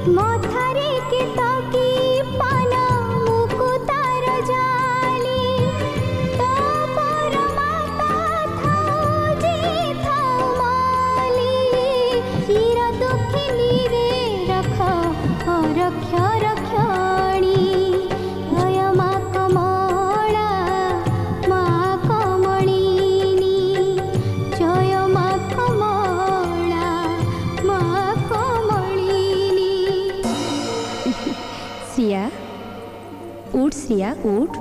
मथारे के तकी पाना मुकुतार जाली तो पर माता थाओ जी थाओ माली चिर दुखिनी रे रख रक्ष रक्षणी जय माँ कमला माँ कमलिनी जय माँ कमला माँ कमलिनी। श्रिया उठ, श्रिया उठ।